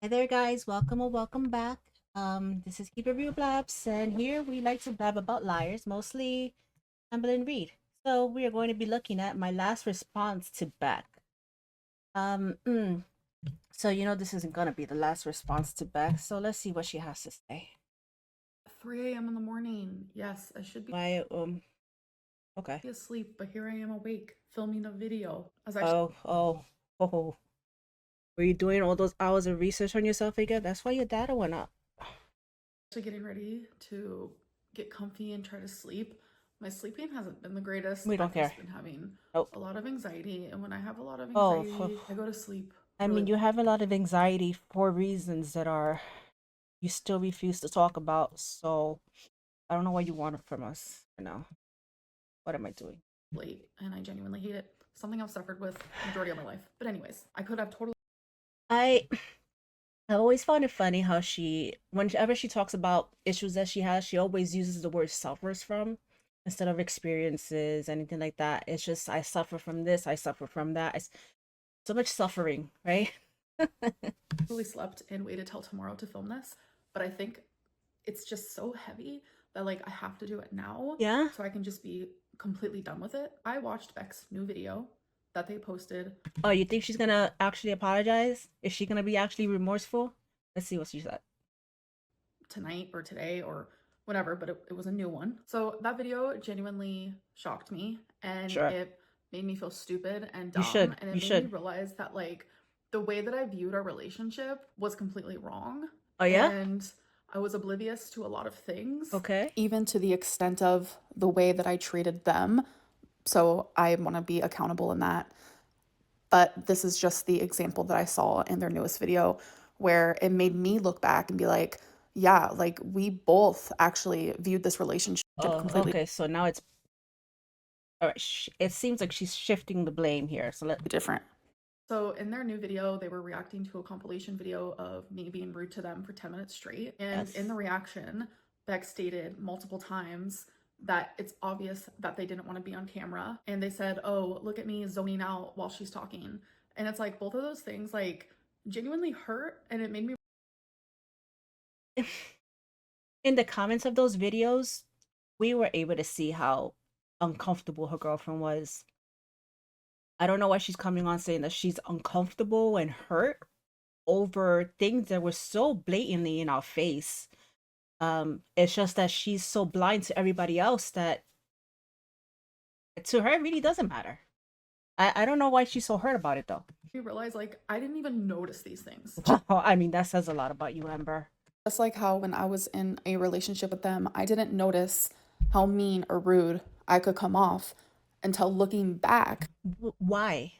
Hi there, guys. Welcome or welcome back. This is Keep It Real Blabs, and here we like to blab about liars, mostly Amberlynn Reed. So we are going to be looking at my last response to Beck. Um, mm, so this isn't gonna be the last response to Beck. So let's see what she has to say. 3 a.m. in the morning. Yes, I should be Why? Okay. asleep, but here I am awake filming a video. I was Oh. Were you doing all those hours of research on yourself again? That's why your data went up. actually getting ready to get comfy and try to sleep. My sleeping hasn't been the greatest. We don't I've care. just been having Oh. a lot of anxiety, and when I have a lot of Oh. anxiety, I go to sleep I really mean, you have a lot of anxiety for reasons that are you still refuse to talk about. So I don't know what you want from us right now. What am I doing? late, and I genuinely hate it. Something I've suffered with majority of my life. But anyways, I could have totally I I always found it funny how whenever she talks about issues that she has, she always uses the word suffers from instead of experiences, anything like that. It's just I suffer from this, I suffer from that. It's so much suffering, right? slept and waited till tomorrow to film this. But I think it's just so heavy that like I have to do it now Yeah. so I can just be completely done with it. I watched Beck's new video that they posted Oh, you think she's gonna actually apologize? Is she gonna be actually remorseful? Let's see what she said. tonight or today or whatever, but it was a new one. So that video genuinely shocked me and Sure. it made me feel stupid and You dumb. should. And You it made me should. realize that like the way that I viewed our relationship was completely wrong. Oh yeah? And I was oblivious to a lot of things, Okay. even to the extent of the way that I treated them. So I want to be accountable in that. But this is just the example that I saw in their newest video where it made me look back and be like, yeah, like we both actually viewed this relationship Oh, completely okay. So now it's all right. It seems like she's shifting the blame here. So let different. So in their new video, they were reacting to a compilation video of me being rude to them for 10 minutes straight. And in yes. the reaction, Beck stated multiple times that it's obvious that they didn't want to be on camera. And they said, oh, look at me zoning out while she's talking. And it's like both of those things like genuinely hurt. And it made me In the comments of those videos, we were able to see how uncomfortable her girlfriend was. I don't know why she's coming on saying that she's uncomfortable and hurt over things that were so blatantly in our face. It's just that she's so blind to everybody else that to her it really doesn't matter. I don't know why she's so hurt about it though. realized like I didn't even notice these things. I mean, that says a lot about you, Amber. Just like how when I was in a relationship with them, I didn't notice how mean or rude I could come off until looking back. Why?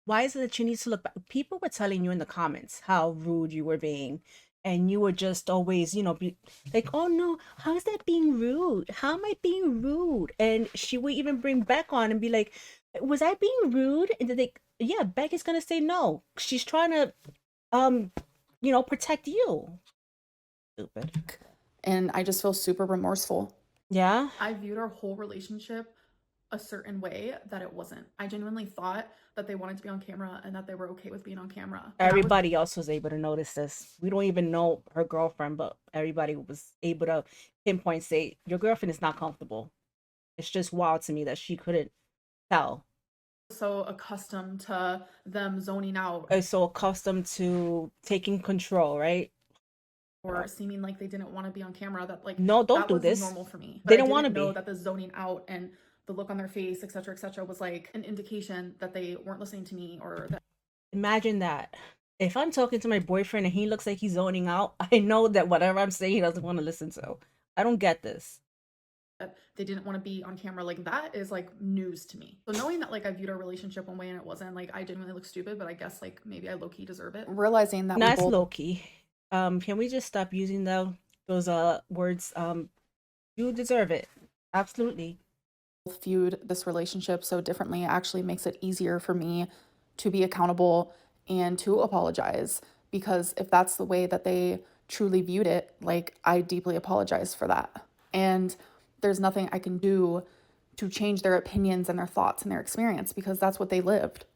Why is it that you need to look back? People were telling you in the comments how rude you were being, and you were just always, be like, "Oh no, how is that being rude? How am I being rude?" And she would even bring Beck on and be like, "Was I being rude?" And then yeah, Beck is gonna say no. She's trying to, um, protect you. Stupid. And I just feel super remorseful. Yeah. I viewed our whole relationship a certain way that it wasn't. I genuinely thought that they wanted to be on camera and that they were okay with being on camera. And I was Everybody else was able to notice this. We don't even know her girlfriend, but everybody was able to pinpoint, say, your girlfriend is not comfortable. It's just wild to me that she couldn't tell. so accustomed to them zoning out Is so accustomed to taking control, right? or seeming like they didn't want to be on camera that like No, don't that do was this. normal for me. They But I don't want to didn't know be. that the zoning out and the look on their face, etc., was like an indication that they weren't listening to me or that Imagine that. If I'm talking to my boyfriend and he looks like he's zoning out, I know that whatever I'm saying he doesn't want to listen to. I don't get this. they didn't want to be on camera. Like that is like news to me. So knowing that like I viewed our relationship one way and it wasn't, like I didn't really look stupid, but I guess like maybe I low-key deserve it. Realizing that we That's both low key. Can we just stop using those words? You deserve it. Absolutely. viewed this relationship so differently actually makes it easier for me to be accountable and to apologize. Because if that's the way that they truly viewed it, like I deeply apologize for that. And there's nothing I can do to change their opinions and their thoughts and their experience because that's what they lived.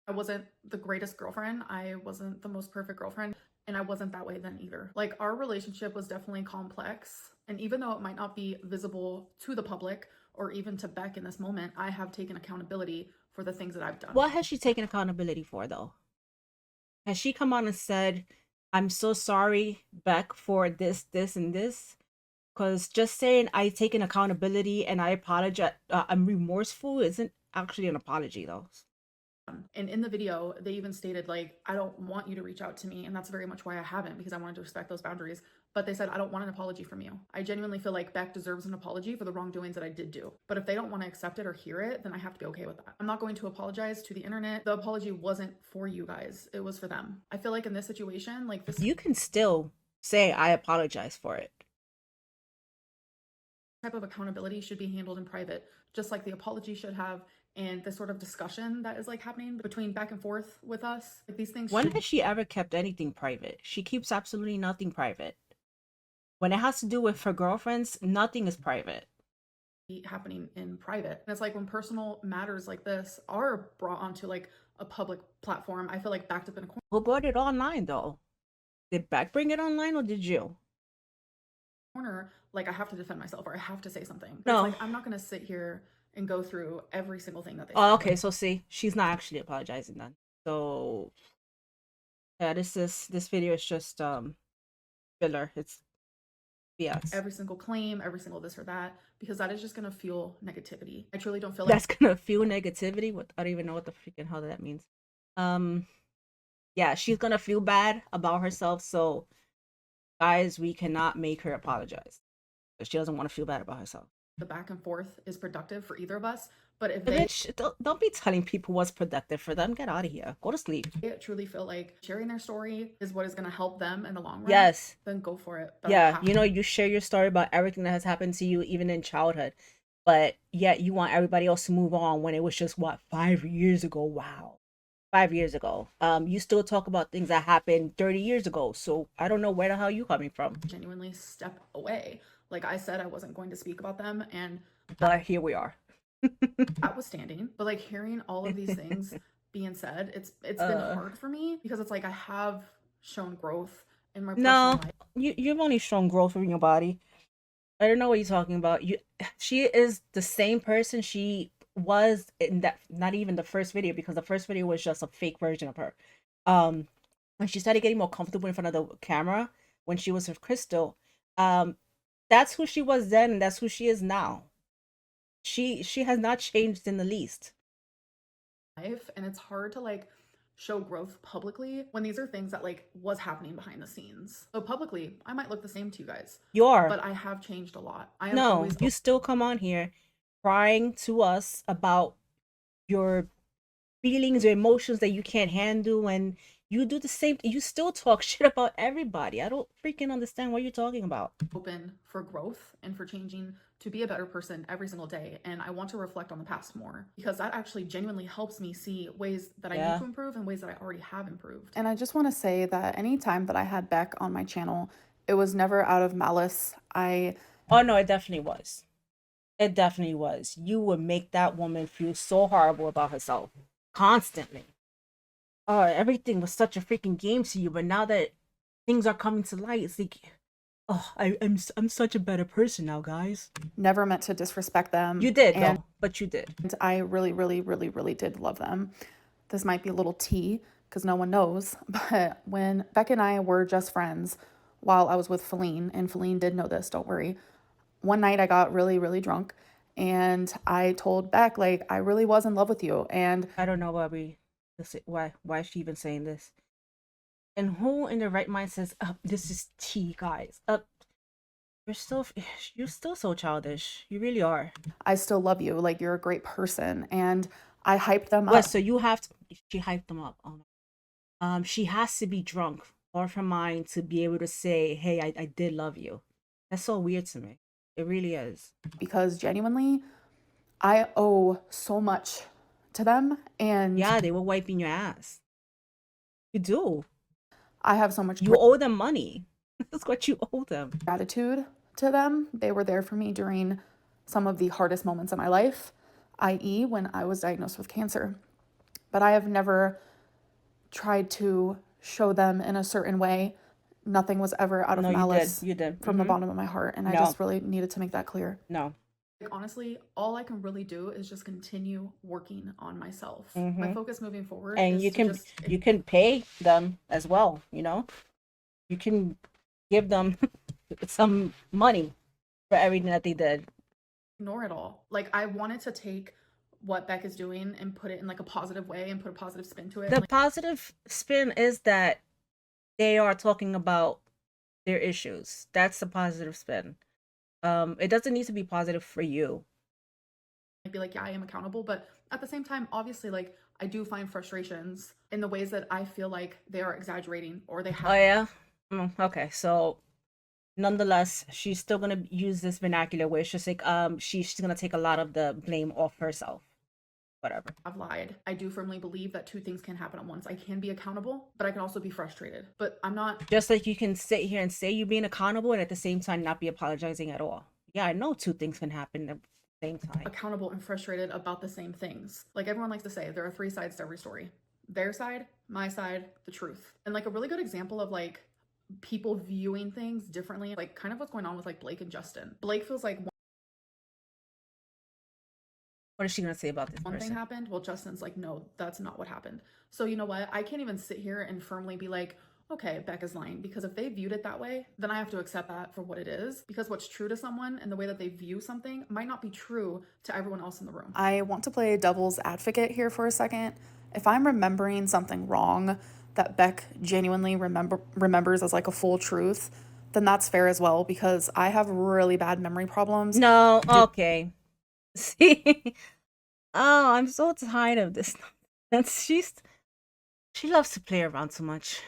I wasn't the greatest girlfriend. I wasn't the most perfect girlfriend. And I wasn't that way then either. Like, our relationship was definitely complex. And even though it might not be visible to the public or even to Beck in this moment, I have taken accountability for the things that I've done. What has she taken accountability for, though? Has she come on and said, I'm so sorry, Beck, for this, this, and this? Because just saying I taken accountability and I apologize, I'm remorseful isn't actually an apology, though. And in the video, they even stated, like, I don't want you to reach out to me. And that's very much why I haven't, because I wanted to respect those boundaries. But they said, I don't want an apology from you. I genuinely feel like Beck deserves an apology for the wrongdoings that I did do. But if they don't want to accept it or hear it, then I have to be okay with that. I'm not going to apologize to the internet. The apology wasn't for you guys, it was for them. I feel like in this situation, like, this You can still say I apologize for it. type of accountability should be handled in private, just like the apology should have, and the sort of discussion that is like happening between back and forth with us. Like, these things When should has she ever kept anything private? She keeps absolutely nothing private. When it has to do with her girlfriends, nothing is private. be happening in private. And it's like, when personal matters like this are brought onto like a public platform, I feel like backed up in a Who brought it online, though? Did Beck bring it online or did you? corner, like, I have to defend myself or I have to say something. But No. it's like, I'm not going to sit here and go through every single thing that they Oh, say. okay. So see, she's not actually apologizing then. So yeah, this video is just filler. It's BS. Every single claim, every single this or that, because that is just going to fuel negativity. I truly don't feel like That's gonna fuel negativity. What, I don't even know what the freaking hell that means. Yeah, she's gonna feel bad about herself. So guys, we cannot make her apologize. But she doesn't want to feel bad about herself. the back and forth is productive for either of us. But if And they bitch, don't be telling people what's productive for them. Get out of here. Go to sleep. truly feel like sharing their story is what is going to help them in the long run, Yes. then go for it. But Yeah, you know, you share your story about everything that has happened to you, even in childhood, but yet you want everybody else to move on when it was just what, 5 years ago? Wow, 5 years ago. You still talk about things that happened 30 years ago. So I don't know where the hell you coming from. genuinely step away. Like I said, I wasn't going to speak about them, and But here we are. that was standing. But like, hearing all of these things being said, it's been hard for me, because it's like I have shown growth in my personal No, life. you've only shown growth in your body. I don't know what you're talking about. She is the same person she was in that, not even the first video, because the first video was just a fake version of her. Um, when she started getting more comfortable in front of the camera, when she was with Crystal, um, that's who she was then, and that's who she is now. She has not changed in the least. And it's hard to like show growth publicly when these are things that like was happening behind the scenes. So publicly, I might look the same to you guys, You are. but I have changed a lot. I am No, always you still come on here crying to us about your feelings or emotions that you can't handle, and you do the same. You still talk shit about everybody. I don't freaking understand what you're talking about. open for growth and for changing to be a better person every single day. And I want to reflect on the past more, because that actually genuinely helps me see ways that I need to improve and ways that I already have improved. And I just want to say that anytime that I had Beck on my channel, it was never out of malice. Oh no, it definitely was. It definitely was. You would make that woman feel so horrible about herself constantly. Oh, everything was such a freaking game to you, but now that things are coming to light, it's like, oh, I'm such a better person now, guys. Never meant to disrespect them. You did, though, but you did. And I really, really, really, really did love them. This might be a little tea because no one knows, but when Beck and I were just friends while I was with Feline, and Feline did know this, don't worry. One night I got really, really drunk, and I told Beck, like, I really was in love with you. And I don't know why is she even saying this? And who in their right mind says, this is tea, guys? You're still so childish. You really are. I still love you. Like, you're a great person. And I hyped them What, up. so you have to, she hyped them up. Oh no. She has to be drunk or her mind to be able to say, hey, I did love you. That's so weird to me. It really is. Because genuinely, I owe so much to them. And yeah, they were wiping your ass. You do. I have so much. You owe them money. That's what you owe them. Gratitude to them. They were there for me during some of the hardest moments of my life, i.e., when I was diagnosed with cancer. but I have never tried to show them in a certain way. Nothing was ever out of No, you did. malice You did. from the bottom of my heart, and I No, just really needed to make that clear. no. Like, honestly, all I can really do is just continue working on myself. My focus moving forward And is to just you can pay them as well, you know? You can give them some money for everything that they did. ignore it all. Like, I wanted to take what Beck is doing and put it in like a positive way and put a positive spin to it. The positive spin is that they are talking about their issues. That's the positive spin. It doesn't need to be positive for you. I'd be like, yeah, I am accountable. But at the same time, obviously, like, I do find frustrations in the ways that I feel like they are exaggerating or they have. Oh yeah? Okay, so nonetheless, she's still gonna use this vernacular where it's just like she's gonna take a lot of the blame off herself. Whatever. I've lied. I do firmly believe that two things can happen at once. I can be accountable, but I can also be frustrated. But I'm not. Just like you can sit here and say you're being accountable and at the same time not be apologizing at all. Yeah, I know two things can happen at the same time. Accountable and frustrated about the same things. Like everyone likes to say, there are three sides to every story: their side, my side, the truth. And like a really good example of like people viewing things differently, like kind of what's going on with like Blake and Justin. Blake feels like What is she gonna say about this one thing person? happened. Well, Justin's like, no, that's not what happened. So you know what? I can't even sit here and firmly be like, okay, Becca's lying, because if they viewed it that way, then I have to accept that for what it is, because what's true to someone and the way that they view something might not be true to everyone else in the room. I want to play devil's advocate here for a second. If I'm remembering something wrong that Beck genuinely remembers as like a full truth, then that's fair as well, because I have really bad memory problems. No, okay. See? Oh, I'm so tired of this. She loves to play around too much.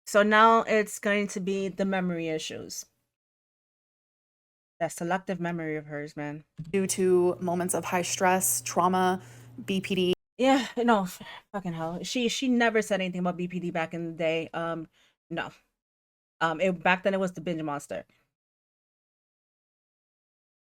So now it's going to be the memory issues. That selective memory of hers, man. Due to moments of high stress, trauma, BPD. Yeah, no, fucking hell. She never said anything about BPD back in the day. No. Back then it was the binge monster.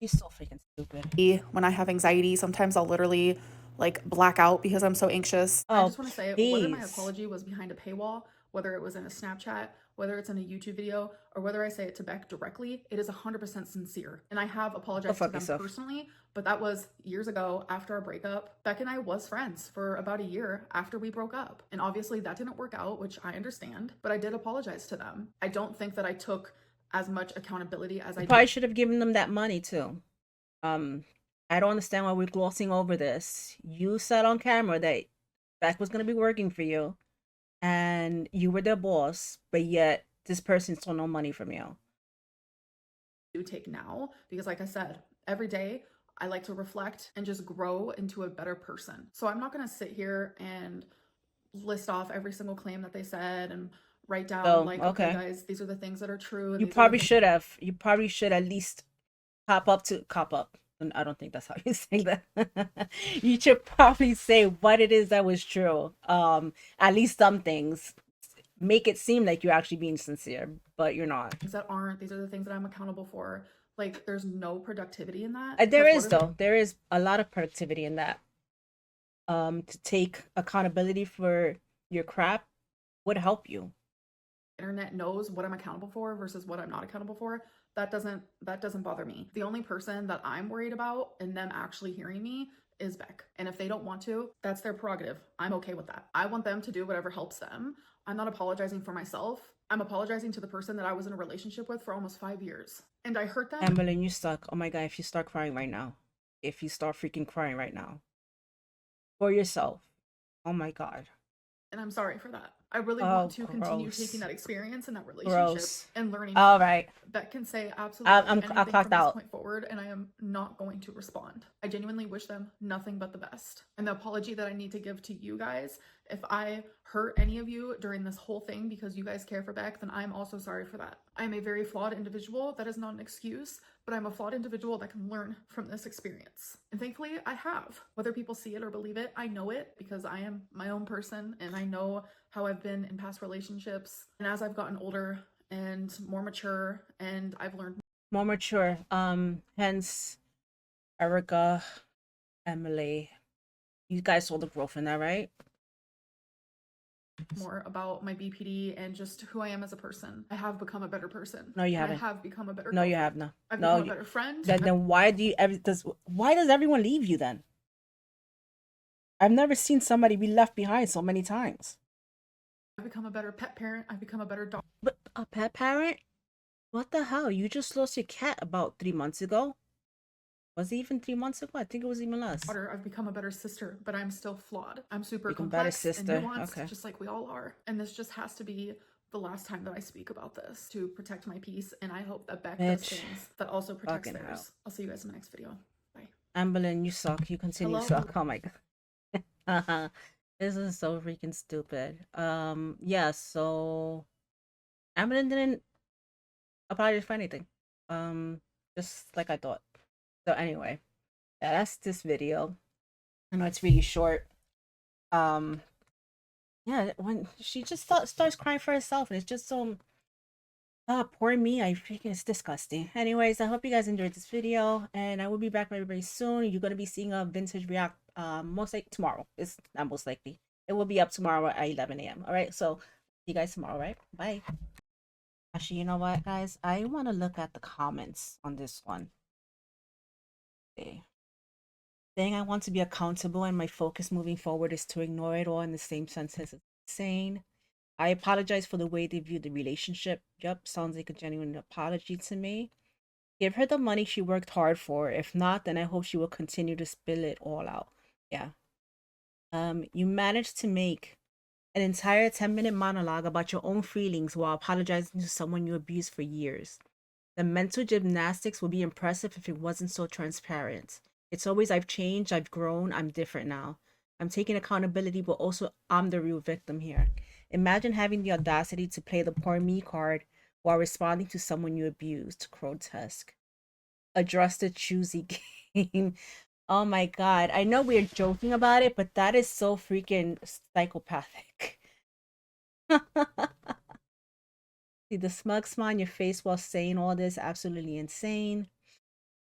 He's so freaking stupid. When I have anxiety, sometimes I'll literally like black out because I'm so anxious. I just want to say, whether my apology was behind a paywall, whether it was in a Snapchat, whether it's in a YouTube video, or whether I say it to Beck directly, it is 100% sincere. And I have apologized to them personally, but that was years ago after our breakup. Beck and I was friends for about a year after we broke up. And obviously that didn't work out, which I understand, but I did apologize to them. I don't think that I took as much accountability as I did. Probably should have given them that money too. I don't understand why we're glossing over this. You said on camera that Beck was gonna be working for you and you were their boss, but yet this person stole no money from you. Do take now, because like I said, every day I like to reflect and just grow into a better person. So I'm not going to sit here and list off every single claim that they said and write down like, okay guys, these are the things that are true. You probably should have. You probably should at least cop up. And I don't think that's how you say that. You should probably say what it is that was true. At least some things. Make it seem like you're actually being sincere, but you're not. Things that aren't. These are the things that I'm accountable for. Like, there's no productivity in that. There is though. There is a lot of productivity in that. To take accountability for your crap would help you. Internet knows what I'm accountable for versus what I'm not accountable for. That doesn't bother me. The only person that I'm worried about and them actually hearing me is Beck. And if they don't want to, that's their prerogative. I'm okay with that. I want them to do whatever helps them. I'm not apologizing for myself. I'm apologizing to the person that I was in a relationship with for almost 5 years. And I hurt them. Amberlynn, you stuck. Oh my God, if you start crying right now. If you start freaking crying right now. For yourself. Oh my God. And I'm sorry for that. I really want to continue taking that experience and that relationship and learning. All right. Beck can say absolutely anything from this out. point forward, and I am not going to respond. I genuinely wish them nothing but the best. And the apology that I need to give to you guys, if I hurt any of you during this whole thing because you guys care for Beck, then I'm also sorry for that. I am a very flawed individual. That is not an excuse, but I'm a flawed individual that can learn from this experience. And thankfully I have. Whether people see it or believe it, I know it because I am my own person and I know how I've been in past relationships. And as I've gotten older and more mature and I've learned more mature, hence Erica, Emily, you guys saw the growth in that, right? more about my BPD and just who I am as a person. I have become a better person. No, you And I haven't. have become a better No, you girlfriend. have not. I've No, become a you, better friend. then why do you ever does why does everyone leave you then? I've never seen somebody be left behind so many times. I've become a better pet parent. I've become a better dog. But a pet parent? What the hell? You just lost your cat about 3 months ago. Was it even 3 months ago? I think it was even less. I've become a better sister, but I'm still flawed. I'm super Become better complex and sister. nuanced, Okay. just like we all are. And this just has to be the last time that I speak about this to protect my peace. And I hope that Beck does Bitch. things that also protects Fucking hell. theirs. I'll see you guys in the next video. Bye. Amberlynn, you suck. You continue to Hello? suck. Oh my god. This is so freaking stupid. Yeah, so Amberlynn didn't apologize for anything. Um, just like I thought. So anyway, yeah, that's this video. I know it's really short. Um, yeah, when she just starts crying for herself, and it's just so poor me. I freaking it's disgusting. Anyways, I hope you guys enjoyed this video, and I will be back very soon. You're gonna be seeing a vintage react most like tomorrow. It's not most likely. It will be up tomorrow at 11 a.m. All right, so see you guys tomorrow, right? Bye. Actually, you know what, guys? I want to look at the comments on this one. Okay. Saying I want to be accountable and my focus moving forward is to ignore it all in the same sense as it's insane. I apologize for the way they viewed the relationship. Yep, sounds like a genuine apology to me. Give her the money she worked hard for. If not, then I hope she will continue to spill it all out. Yeah. You managed to make an entire 10-minute monologue about your own feelings while apologizing to someone you abused for years. The mental gymnastics would be impressive if it wasn't so transparent. It's always I've changed, I've grown, I'm different now. I'm taking accountability, but also I'm the real victim here. Imagine having the audacity to play the poor me card while responding to someone you abused. Grotesque. Address the choosy game. Oh my god. I know we're joking about it, but that is so freaking psychopathic. See the smug smile on your face while saying all this, absolutely insane.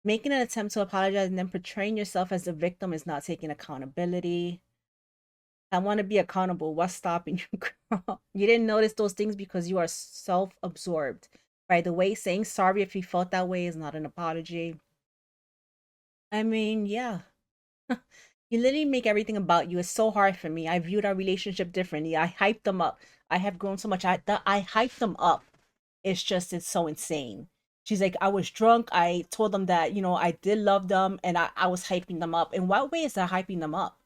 Making an attempt to apologize and then portraying yourself as the victim is not taking accountability. I want to be accountable. What's stopping you, girl? You didn't notice those things because you are self-absorbed. By the way, saying sorry if you felt that way is not an apology. I mean, yeah. You literally make everything about you. It's so hard for me. I viewed our relationship differently. I hyped them up. I have grown so much. I hyped them up. It's so insane. She's like, I was drunk. I told them that, I did love them and I was hyping them up. In what way is that hyping them up?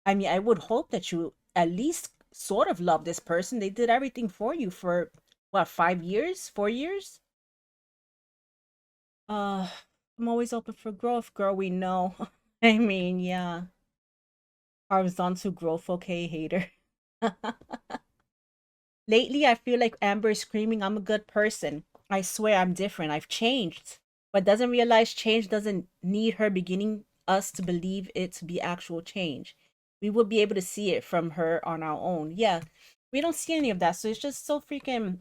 I mean, I would hope that you at least sort of love this person. They did everything for you for what, 5 years, 4 years? Uh, I'm always open for growth, girl. We know. I mean, yeah. Horizontal growth, okay, hater. Lately, I feel like Amber is screaming, I'm a good person. I swear I'm different. I've changed. But doesn't realize change doesn't need her beginning us to believe it to be actual change. We will be able to see it from her on our own. Yeah, we don't see any of that. So it's just so freaking,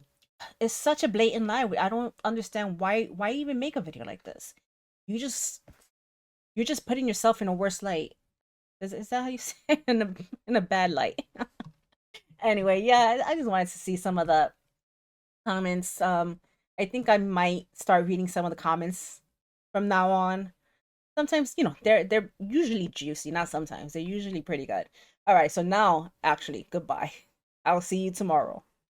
it's such a blatant lie. I don't understand why even make a video like this. You just, you're just putting yourself in a worse light. Is that how you say it? In a bad light? Anyway, yeah, I just wanted to see some of the comments. I think I might start reading some of the comments from now on. Sometimes, they're usually juicy, not sometimes. They're usually pretty good. All right, so now actually, goodbye. I'll see you tomorrow.